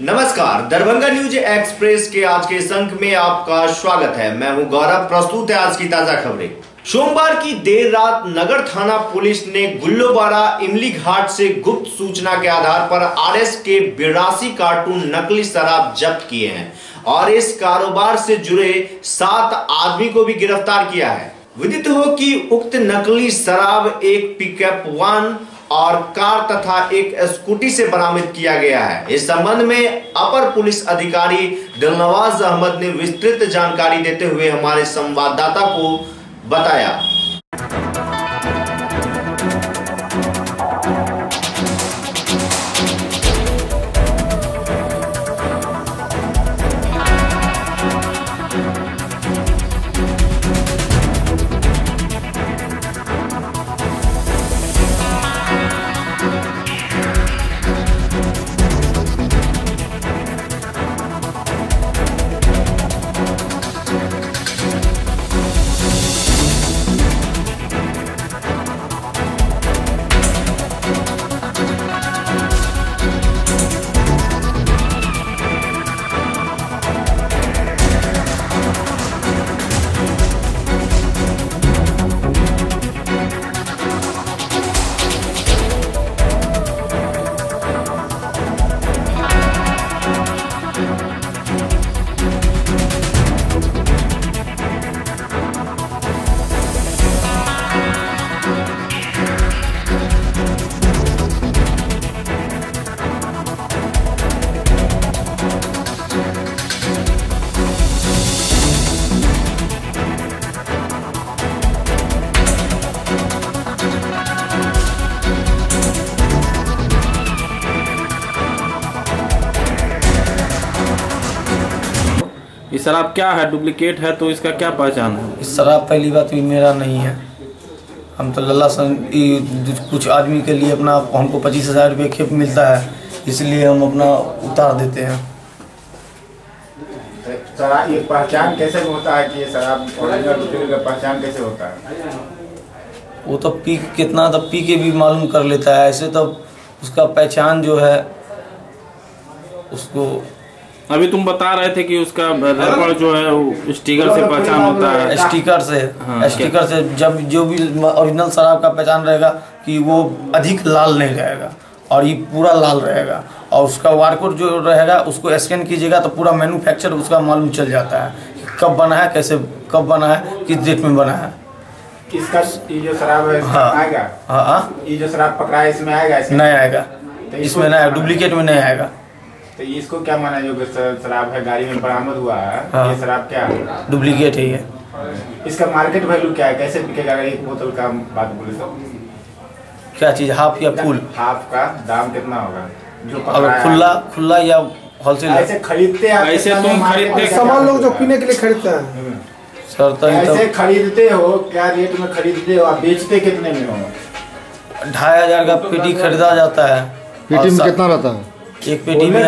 नमस्कार, Darbhanga news express के आज के इस अंक में आपका स्वागत है। मैं हूं गौरव। प्रस्तुत है आज की ताजा खबरें। सोमवार की देर रात नगर थाना पुलिस ने गुल्लोबारा इमली घाट से गुप्त सूचना के आधार पर आरएस के 82 कार्टून नकली शराब जब्त किए हैं और इस कारोबार से जुड़े 7 आदमी को भी गिरफ्तार किया है। विदित हो कि उक्त नकली शराब एक पिकअप वान और कार तथा एक स्कूटी से बरामद किया गया है। इस संबंध में अपर पुलिस अधिकारी दिलनवाज अहमद ने विस्तृत जानकारी देते हुए हमारे संवाददाता को बताया। ये शराब क्या है? डुप्लीकेट है तो इसका क्या पहचान है? इस शराब पहली बात भी मेरा नहीं है। हम तो लल्ला कुछ आदमी के लिए अपना हमको 25,000 रुपये खेप मिलता है, इसलिए हम अपना उतार देते हैं। शराब ये पहचान कैसे होता है कि ये शराब ओरिजिनल का पहचान कैसे होता है? वो तो कितना तो पी के भी मालूम कर लेता है। ऐसे तो उसका पहचान जो है उसको अभी तुम बता रहे थे कि उसका दर्पण जो है वो स्टिकर से पहचान होता है। स्टिकर से हाँ, स्टिकर से जब जो भी ओरिजिनल शराब का पहचान रहेगा कि वो अधिक लाल नहीं रहेगा और ये पूरा लाल रहेगा, और उसका बारकोड जो रहेगा उसको स्कैन कीजिएगा तो पूरा मैन्युफैक्चर उसका मालूम चल जाता है कि कब बना है, कैसे कब बना है, किस डेट में बना है। इसका ये जो शराब है हाँ, आएगा? हाँ, ये जो शराब पकड़ा है इसमें आएगा? नहीं आएगा, इसमें नहीं, डुप्लीकेट में नहीं आएगा। तो इसको क्या माना जो शराब है गाड़ी में बरामद हुआ है? हाँ, ये शराब क्या है? डुप्लीकेट है ये। इसका मार्केट वैल्यू क्या है? कैसे बिकेगा? अगर एक बोतल का बात बोले तो क्या चीज, हाफ या फुल? हाफ का दाम कितना होगा जो अगर खुला या होलसेल? ऐसे खरीदते हैं, ऐसे तुम खरीदते सामान लोग जो पीने के लिए खरीदते हैं सर, तो ऐसे खरीदते हो? क्या रेट में खरीदते हो? आप बेचते कितने में हो? 2,500 का पेटी खरीदा जाता है। पेटी में कितना रहता है? एक पेटी में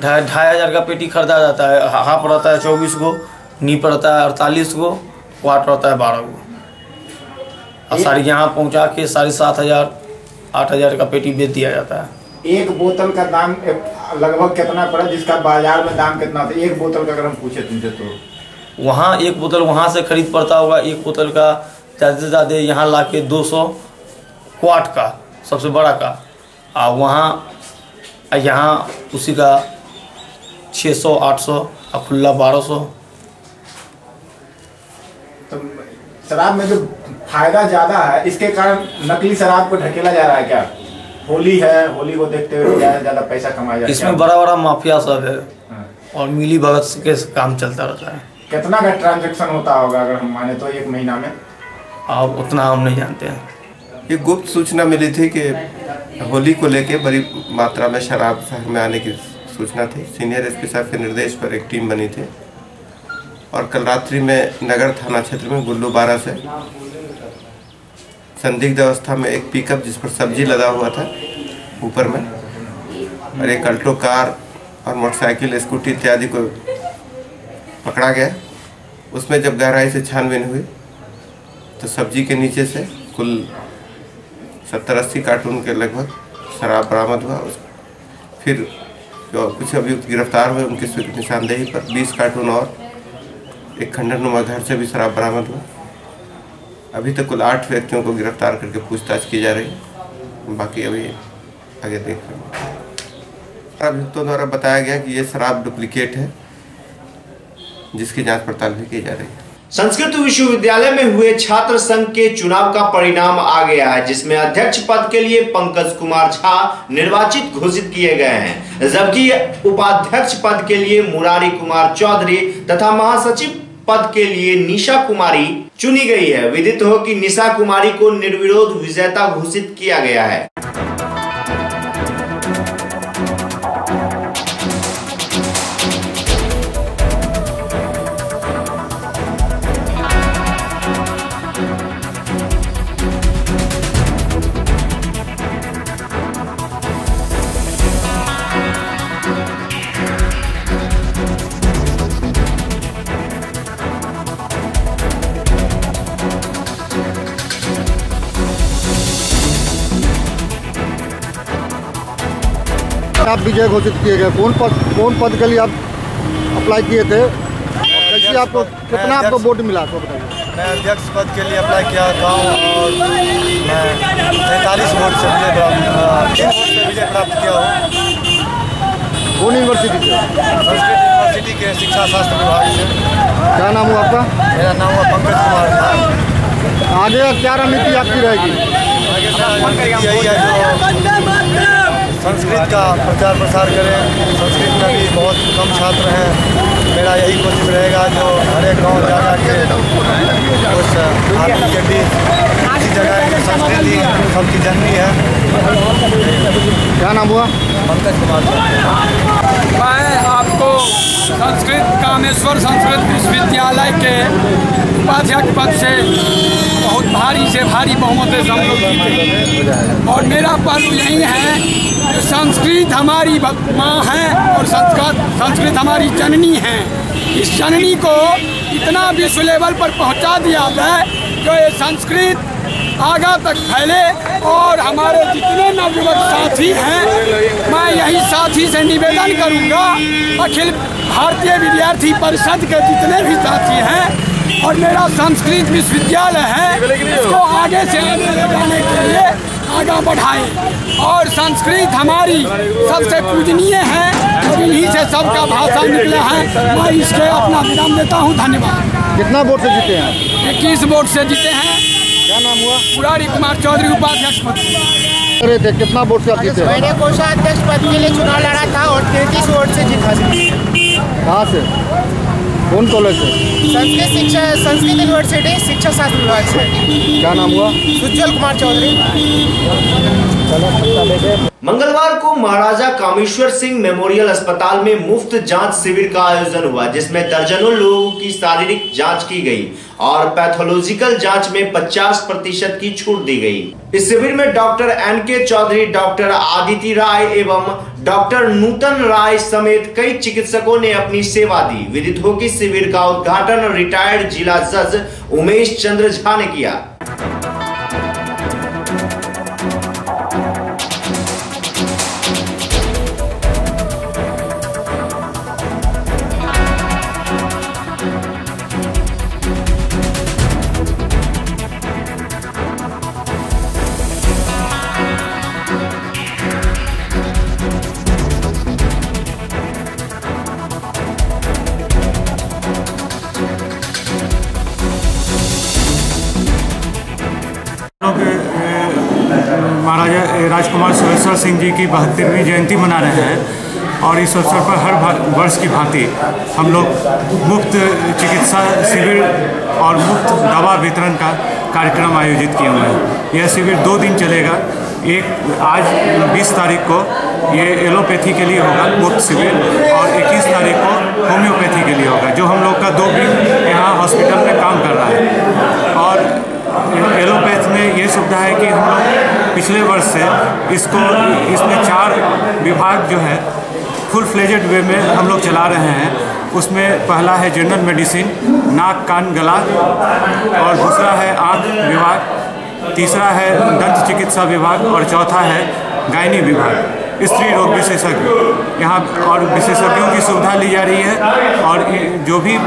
2,500 का पेटी खरीदा जाता है। हाफ रहता है 24 गो, नीप रहता है 48 गो, क्वार्ट रहता है 12 गो, और सारी यहाँ पहुँचा के 7,500 8,000 का पेटी बेच दिया जाता है। एक बोतल का दाम लगभग कितना पड़ा जिसका बाजार में दाम कितना होता है? एक बोतल का अगर हम पूछे तुमसे तो वहाँ एक बोतल वहाँ से खरीद पड़ता होगा। एक बोतल का ज़्यादा से ज़्यादा यहाँ ला के 200 क्वार्ट का सबसे बड़ा का, और वहाँ यहाँ उसी का 600 800 और खुला 1200। तो शराब में जो फायदा ज्यादा है इसके कारण नकली शराब को ढकेला जा रहा है क्या? होली है, होली को देखते हुए ज्यादा पैसा कमाया जाता है। इसमें बड़ा बड़ा माफिया सब है और मिली भगत के काम चलता रहता है। कितना का ट्रांजैक्शन होता होगा अगर हम माने तो एक महीना में? अब उतना हम नहीं जानते हैं। ये गुप्त सूचना मिली थी कि होली को लेके बड़ी मात्रा में शराब शहर में आने की सूचना थी। सीनियर एसपी साहब के निर्देश पर एक टीम बनी थी और कल रात्रि में नगर थाना क्षेत्र में गुल्लोबारा से संदिग्ध अवस्था में एक पिकअप जिस पर सब्जी लदा हुआ था ऊपर में, और एक अल्टो कार और मोटरसाइकिल, स्कूटी इत्यादि को पकड़ा गया। उसमें जब गहराई से छानबीन हुई तो सब्जी के नीचे से कुल 70-80 कार्टून के लगभग शराब बरामद हुआ। फिर जो कुछ अभियुक्त गिरफ्तार हुए उनकी स्वीकृत निशानदेही पर 20 कार्टून और एक खंडरनुमा घर से भी शराब बरामद हुआ। अभी तक कुल 8 व्यक्तियों को गिरफ्तार करके पूछताछ की जा रही है, बाकी अभी आगे देख रहे हैं। अभियुक्तों द्वारा बताया गया कि ये शराब डुप्लीकेट है, जिसकी जांच पड़ताल भी की जा रही है। संस्कृत विश्वविद्यालय में हुए छात्र संघ के चुनाव का परिणाम आ गया है, जिसमें अध्यक्ष पद के लिए पंकज कुमार झा निर्वाचित घोषित किए गए हैं, जबकि उपाध्यक्ष पद के लिए मुरारी कुमार चौधरी तथा महासचिव पद के लिए निशा कुमारी चुनी गई है। विदित हो कि निशा कुमारी को निर्विरोध विजेता घोषित किया गया है। आप विजय घोषित किए गए, कौन पद के लिए आप अप्लाई किए थे? कैसे आपको कितना आपको वोट मिला तो बताइए। मैं अध्यक्ष पद के लिए अप्लाई किया था और मैं 43 वोट से विजय प्राप्त किया हूँ। कौन यूनिवर्सिटी से? संस्कृत यूनिवर्सिटी के शिक्षा शास्त्र विभाग से। क्या नाम हुआ आपका? मेरा नाम हुआ पंकज कुमार झा। आगे क्या रणनीति आपकी रहेगी? आगे यही है जो संस्कृत का प्रचार प्रसार करें। संस्कृत में भी बहुत कम छात्र हैं। मेरा यही कोशिश रहेगा जो हर एक गाँव जा के उस आदमी के बीच किसी जगह संस्कृति सबकी जननी है। क्या नाम हुआ? पंकज कुमार। मैं आपको संस्कृत कामेश्वर संस्कृत विश्वविद्यालय के उपाध्यक्ष पद से बहुत भारी से भारी बहुमत से हम लोग जीते और मेरा पर्व यही है कि संस्कृत हमारी माँ है और संस्कृत हमारी जननी है। इस जननी को इतना विश्व लेवल पर पहुँचा दिया जाए जो ये संस्कृत आगा तक फैले और हमारे जितने नवयुवक साथी हैं, मैं यही साथी से निवेदन करूंगा, अखिल भारतीय विद्यार्थी परिषद के जितने भी साथी हैं और मेरा संस्कृत विश्वविद्यालय है, इसको आगे से ले जाने के लिए आगे बढ़ाएं और संस्कृत हमारी सबसे पूजनीय है और इन्हीं से सबका भाषा निकला है। मैं इसके अपना विराम देता हूँ। धन्यवाद। कितना वोट से जीते हैं? 21 वोट से जीते हैं। क्या नाम हुआ? मुरारी कुमार चौधरी उपाध्यक्ष पद। अरे थे कितना वोट से आप जीते? मैंने कोषाध्यक्ष पद के लिए चुनाव लड़ा था और 33 वोट से जीता। कहाँ से? कौन कॉलेज से? संस्कृत यूनिवर्सिटी शिक्षा शास्त्र विभाग से। क्या नाम हुआ? उज्जवल कुमार चौधरी। मंगलवार को महाराजा कामेश्वर सिंह मेमोरियल अस्पताल में मुफ्त जांच शिविर का आयोजन हुआ, जिसमें दर्जनों लोगों की शारीरिक जांच की गई और पैथोलॉजिकल जांच में 50% की छूट दी गई। इस शिविर में doctor NK Chaudhary, doctor Aditya Rai एवं डॉक्टर नूतन राय समेत कई चिकित्सकों ने अपनी सेवा दी। विदित हो कि शिविर का उद्घाटन रिटायर्ड जिला जज उमेश चंद्र झा ने किया। महाराजा राजकुमार सुरेश्वर सिंह जी की 72वीं जयंती मना रहे हैं और इस अवसर पर हर वर्ष की भांति हम लोग मुफ्त चिकित्सा शिविर और मुफ्त दवा वितरण का कार्यक्रम आयोजित किए हुए हैं। यह शिविर 2 दिन चलेगा। एक आज 20 तारीख को ये एलोपैथी के लिए होगा मुफ्त शिविर और 21 तारीख को होम्योपैथी के लिए होगा, जो हम लोग का 2 विंग यहाँ हॉस्पिटल में काम कर रहा है। और एलोपैथ में ये सुविधा है कि हम लोग पिछले वर्ष से इसमें 4 विभाग जो है फुल फ्लेजेड वे में हम लोग चला रहे हैं। उसमें पहला है जनरल मेडिसिन, नाक कान गला, और दूसरा है आँख विभाग, तीसरा है दंत चिकित्सा विभाग और चौथा है गायनी विभाग। स्त्री रोग विशेषज्ञ यहाँ और विशेषज्ञों की सुविधा ली जा रही है। और जो भी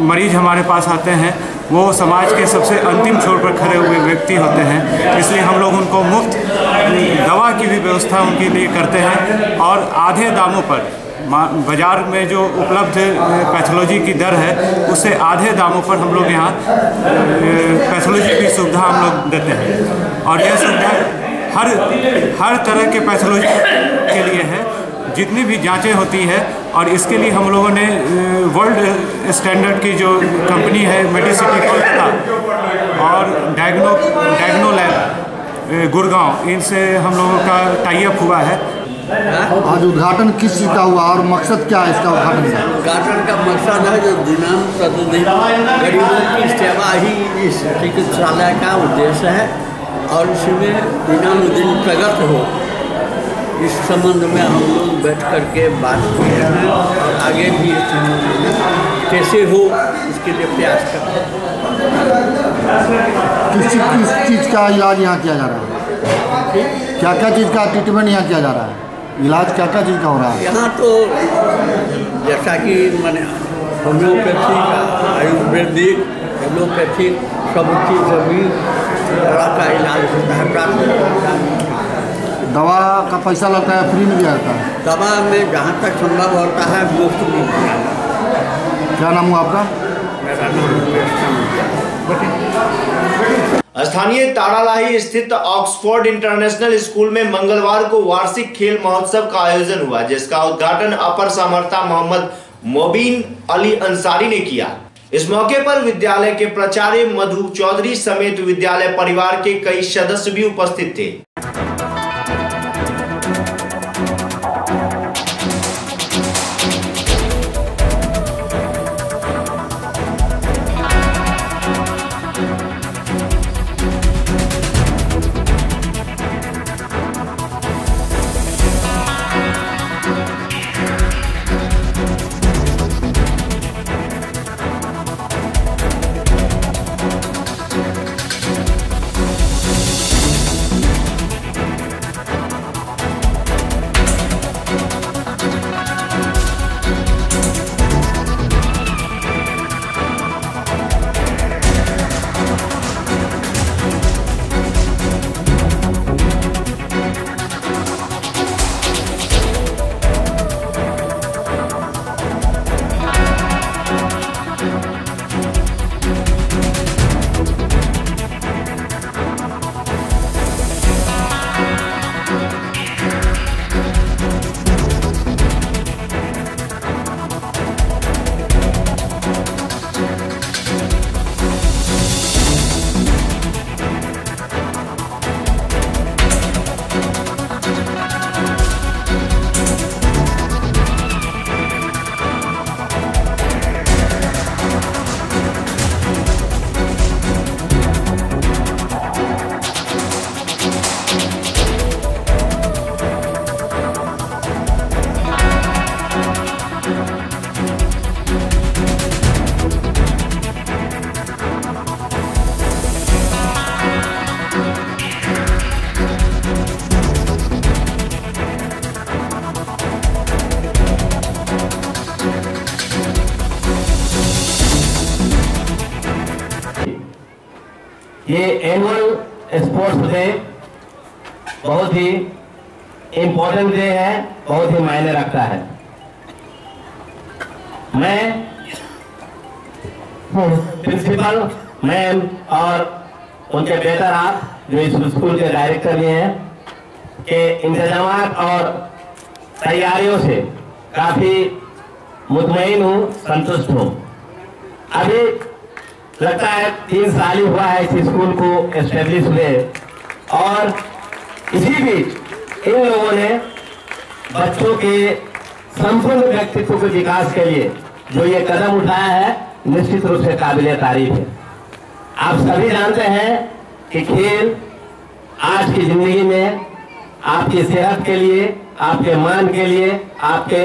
मरीज हमारे पास आते हैं वो समाज के सबसे अंतिम छोर पर खड़े हुए व्यक्ति होते हैं, इसलिए हम लोग उनको मुफ्त दवा की भी व्यवस्था उनके लिए करते हैं। और आधे दामों पर बाज़ार में जो उपलब्ध पैथोलॉजी की दर है उससे आधे दामों पर हम लोग यहाँ पैथोलॉजी की सुविधा हम लोग देते हैं। और यह सुविधा हर तरह के पैथोलॉजी के लिए है, जितनी भी जांचें होती है। और इसके लिए हम लोगों ने वर्ल्ड स्टैंडर्ड की जो कंपनी है मेडिसिटी कोलकाता और डायग्नो लैब गुड़गांव, इनसे हम लोगों का टाई अप हुआ है। आज उद्घाटन किस चीज़ का हुआ और मकसद क्या है इसका उद्घाटन का? उद्घाटन का मकसद है जो दिनांक प्रतिदिन गरीबों की सेवा ही इस चिकित्सालय का उद्देश्य है और इसमें दिनानुदिन प्रगति हो, इस संबंध में हम लोग बैठ करके बात किए हैं और आगे भी इस संबंध में कैसे हो इसके लिए प्रयास करते हैं। किस चीज़ का इलाज यहाँ किया जा रहा है? क्या क्या चीज़ का ट्रीटमेंट यहाँ किया जा रहा है? इलाज क्या क्या चीज़ का हो रहा है यहाँ? तो जैसा कि मैंने होम्योपैथी का, आयुर्वेदिक, एलोपैथिक सब चीज़ भी तरह का इलाज होता है। प्राथमिक दवा का पैसा लगता है, फ्री में जाता है? दवा में जहाँ तक संभव होता है मुफ्त में। क्या नाम हुआ आपका? मेरा नाम स्थानीय ताड़ालाही स्थित ऑक्सफोर्ड इंटरनेशनल स्कूल में मंगलवार को वार्षिक खेल महोत्सव का आयोजन हुआ, जिसका उद्घाटन अपर सामर्था मोहम्मद मोबीन अली अंसारी ने किया। इस मौके पर विद्यालय के प्राचार्य मधु चौधरी समेत विद्यालय परिवार के कई सदस्य भी उपस्थित थे। ये एनुअल स्पोर्ट्स डे बहुत ही इम्पोर्टेंट डे है, बहुत ही मायने रखता है। मैं प्रिंसिपल मैम और उनके बेहतर आप जो इस स्कूल के डायरेक्टर भी हैं के इंतजाम और तैयारियों से काफ़ी मुतमईन हूँ, संतुष्ट हूँ। अभी लगता है 3 साल ही हुआ है इस स्कूल को एस्टेब्लिश हुए और इसी बीच इन लोगों ने बच्चों के संपूर्ण व्यक्तित्व के विकास के लिए जो ये कदम उठाया है निश्चित रूप से काबिले तारीफ है। आप सभी जानते हैं कि खेल आज की जिंदगी में आपकी सेहत के लिए, आपके मान के लिए, आपके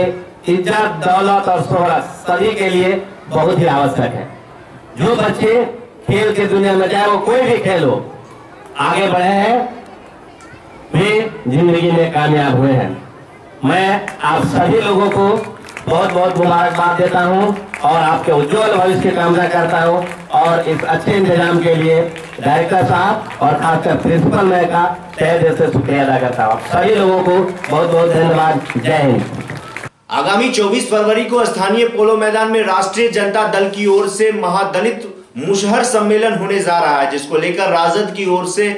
इज्जत, दौलत और शोहरत सभी के लिए बहुत ही आवश्यक है। जो बच्चे खेल के दुनिया में, चाहे वो कोई भी खेल हो, आगे बढ़े हैं, वे जिंदगी में कामयाब हुए हैं। मैं आप सभी लोगों को बहुत बहुत मुबारकबाद देता हूं और आपके उज्जवल भविष्य की कामना करता हूं और इस अच्छे इंतजाम के लिए डायरेक्टर साहब और खासकर प्रिंसिपल मैं का तहे दिल से शुक्रिया अदा करता हूं। सभी लोगों को बहुत बहुत धन्यवाद। जय हिंद। आगामी 24 फरवरी को स्थानीय पोलो मैदान में राष्ट्रीय जनता दल की ओर से महादलित मुशहर सम्मेलन होने जा रहा है, जिसको लेकर राजद की ओर से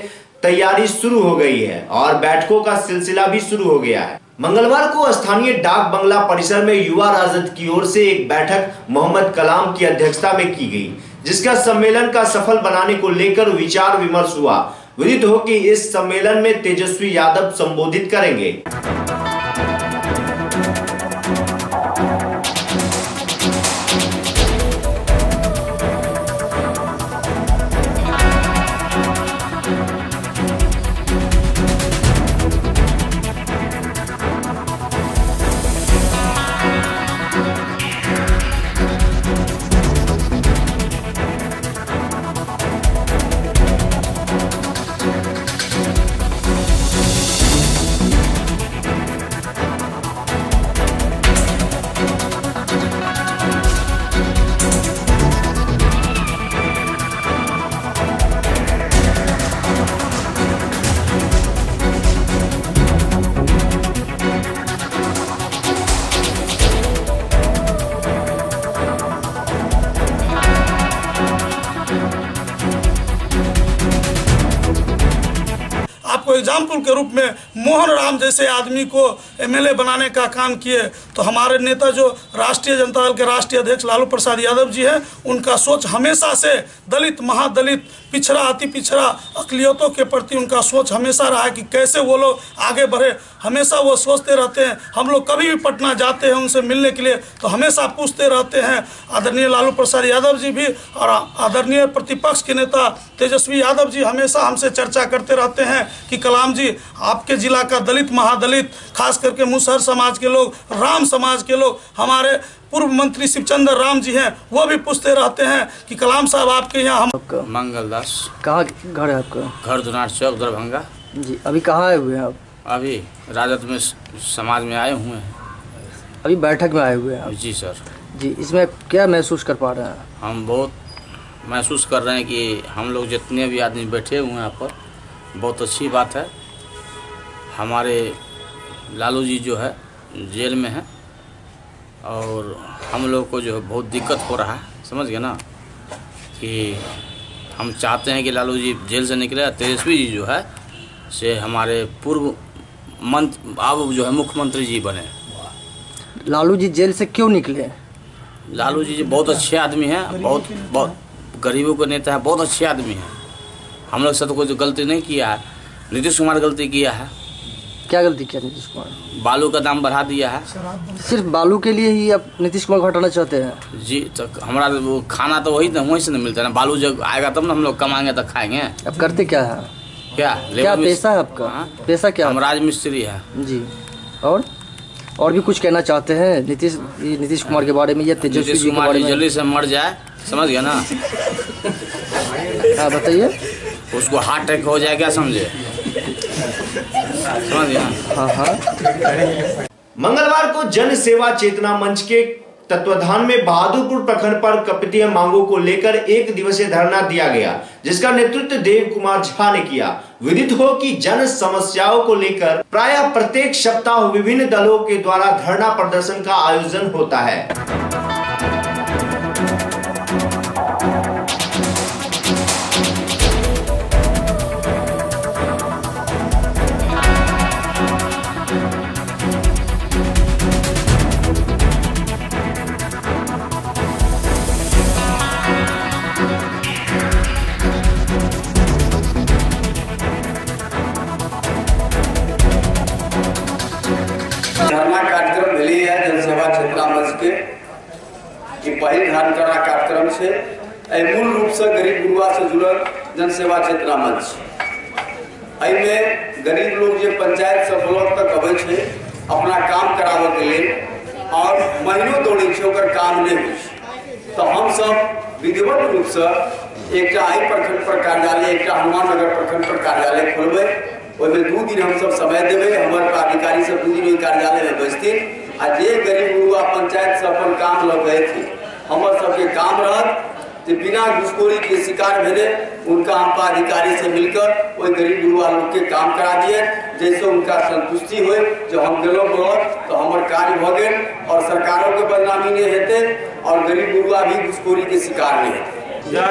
तैयारी शुरू हो गई है और बैठकों का सिलसिला भी शुरू हो गया है। मंगलवार को स्थानीय डाक बंगला परिसर में युवा राजद की ओर से एक बैठक मोहम्मद कलाम की अध्यक्षता में की गई, जिसका सम्मेलन का सफल बनाने को लेकर विचार विमर्श हुआ। विदित हो कि इस सम्मेलन में तेजस्वी यादव संबोधित करेंगे। एग्जाम्पल के रूप में मोहन राम जैसे आदमी को एमएलए बनाने का काम किए, तो हमारे नेता जो राष्ट्रीय जनता दल के राष्ट्रीय अध्यक्ष लालू प्रसाद यादव जी हैं, उनका सोच हमेशा से दलित, महादलित, पिछड़ा, अति पिछड़ा अक़लियतों के प्रति उनका सोच हमेशा रहा है कि कैसे वो लोग आगे बढ़े। हमेशा वो सोचते रहते हैं। हम लोग कभी भी पटना जाते हैं उनसे मिलने के लिए तो हमेशा पूछते रहते हैं। आदरणीय लालू प्रसाद यादव जी भी और आदरणीय प्रतिपक्ष के नेता तेजस्वी यादव जी हमेशा हमसे चर्चा करते रहते हैं कि कलाम जी, आपके जिला का दलित, महादलित, खास करके मुसहर समाज के लोग, राम समाज के लोग, हमारे पूर्व मंत्री शिवचंद्र राम जी हैं, वो भी पूछते रहते हैं कि कलाम साहब आपके यहाँ हम। मंगलदास। कहाँ घर है आपका? घर दुनार चौक, दरभंगा जी। अभी कहाँ आए हुए हैं आप? अभी राजद में समाज में आए हुए हैं। अभी बैठक में आए हुए हैं आप? जी सर। जी, इसमें क्या महसूस कर पा रहे हैं? हम बहुत महसूस कर रहे हैं कि हम लोग जितने भी आदमी बैठे हुए हैं यहाँ पर, बहुत अच्छी बात है। हमारे लालू जी जो है जेल में है और हम लोग को जो है बहुत दिक्कत हो रहा है, समझ गए ना, कि हम चाहते हैं कि लालू जी जेल से निकले। तेजस्वी जी जो है से हमारे पूर्व मंत्री, अब जो है मुख्यमंत्री जी बने। लालू जी जेल से क्यों निकले? लालू जी बहुत अच्छे आदमी हैं, बहुत गरीबों के नेता है, बहुत अच्छे आदमी हैं। हम लोग से तो कोई गलती नहीं किया है। नीतीश कुमार गलती किया है। क्या गलती किया नीतीश कुमार? बालू का दाम बढ़ा दिया है। सिर्फ बालू के लिए ही आप नीतीश कुमार को हटाना चाहते हैं? जी, तो हमारा वो खाना तो वहीं से नहीं मिलता है ना। बालू जब आएगा तब ना हम लोग कमाएंगे तो खाएंगे। अब करते क्या है? क्या पेशा है आपका? पेशा क्या? हम राजमिस्त्री है जी। और भी कुछ कहना चाहते हैं नीतीश कुमार के बारे में या तेजस्वी जी के बारे में? जल्दी से मर जाए, समझ गया ना। हाँ बताइए। उसको हार्ट अटैक हो जाए, क्या समझे, समझ गया। हाँ। मंगलवार को जन सेवा चेतना मंच के तत्वाधान में बहादुरपुर प्रखंड पर कपटीय मांगों को लेकर 1 दिवसीय धरना दिया गया, जिसका नेतृत्व देव कुमार झा ने किया। विदित हो कि जन समस्याओं को लेकर प्रायः प्रत्येक सप्ताह विभिन्न दलों के द्वारा धरना प्रदर्शन का आयोजन होता है। धरना कार्यक्रम मिली है जनसेवा चेतना मंच के कि पहले धरना कार्यक्रम से मूल रूप से गरीब गुरुआ से जुड़ल जनसेवा चेतना मंच। में गरीब लोग जो पंचायत से ब्लॉक तक अबै छे अपना काम कराबे के लिए और महीनों दौड़े छे ओकर काम नहीं होइ छे, तो हम सब विधिवत रूप से एक प्रखंड पर कार्यालय, एक हनुमान नगर प्रखंड पर कार्यालय खोलबे ओहिमे 2 दिन हम सब समय देवे, हमारे अधिकारी सब 2 दिन कार्यालय में बैठथिन आ जे गरीब गुरुआ पंचायत से अपन काम लग गए थे, हमर सबके काम रहत कि बिना घुसखोरी के शिकार भेले उनका हम पदाधिकारी से मिलकर वही गरीब गुरुआ लोग के काम करा दिए, जैसे उनका संतुष्टि हो जो हम गेलों बहुत तो हमारे कार्य भ गए और सरकारों के बदनामी नहीं हेते और गरीब गुरुआ भी घुसखोरी के शिकार नहीं हेते। जो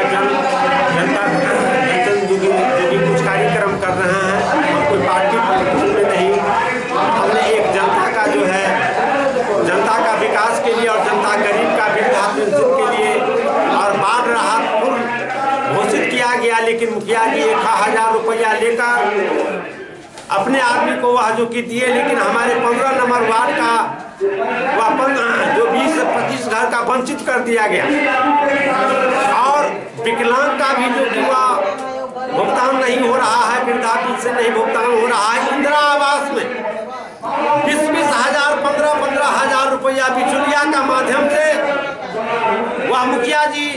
भी कुछ कार्यक्रम कर रहे हैं और कोई पार्टी पॉलिटिक्स में नहीं, हमने एक जनता का जो है जनता का विकास के लिए और जनता गरीब का वृद्धा पेंशन के लिए और बाढ़ राहत पूर्व घोषित किया गया, लेकिन मुखिया जी 1000 रुपया लेकर अपने आदमी को वह जो कि दिए, लेकिन हमारे 15 नंबर वार्ड का वह जो 20 से 25 घर का वंचित कर दिया गया और विकलांग का भी जो भुगतान नहीं हो रहा है, वृद्धा पेंशन नहीं भुगतान हो रहा है। इंदिरा आवास में 20-20 हजार 15-15 हजार रुपया बिचौलिया का माध्यम से वह मुखिया जी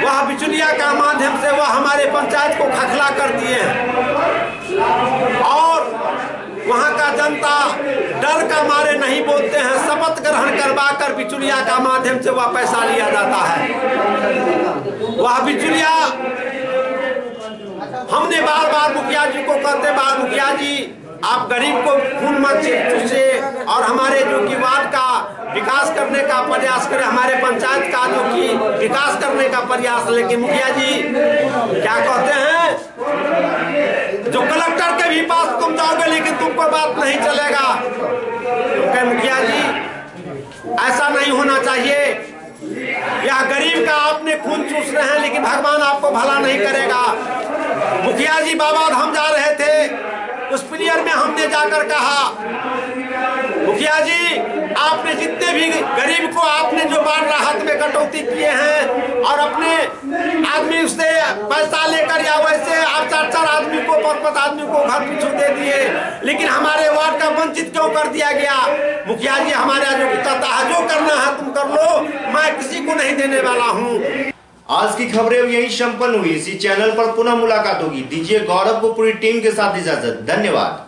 वह बिचौलिया का माध्यम से वह हमारे पंचायत को खखला कर दिए हैं और वहाँ का जनता डर का मारे नहीं बोलते हैं। शपथ ग्रहण करवा कर बिचौलिया का माध्यम से वह पैसा लिया जाता है। वह बिचौलिया हमने बार बार मुखिया जी को कहते, बार मुखिया जी आप गरीब को खून मत चूसे और हमारे जो कि वार्ड का विकास करने का प्रयास करें, हमारे पंचायत का जो कि विकास करने का प्रयास। लेकिन मुखिया जी क्या कहते हैं, जो कलेक्टर के भी पास तुम जाओगे लेकिन तुमको बात नहीं चलेगा। क्योंकि मुखिया जी ऐसा नहीं होना चाहिए। यह गरीब का आपने खून चूस रहे हैं लेकिन भगवान आपको भला नहीं करेगा। मुखिया जी बाबा धाम जा रहे थे, उस प्लेयर में हमने जाकर कहा मुखिया जी आपने जितने भी गरीब को आपने जो बाढ़ राहत में कटौती किए हैं और अपने आदमी से पैसा लेकर या वैसे आप 4-4 आदमी को 5-5 आदमी को घर पीछू दे दिए, लेकिन हमारे वार्ड का वंचित क्यों कर दिया गया। मुखिया जी हमारा जो कहता है जो करना है तुम कर लो, मैं किसी को नहीं देने वाला हूँ। आज की खबरें यही संपन्न हुई। इसी चैनल पर पुनः मुलाकात होगी। दीजिए गौरव को पूरी टीम के साथ इजाजत। धन्यवाद।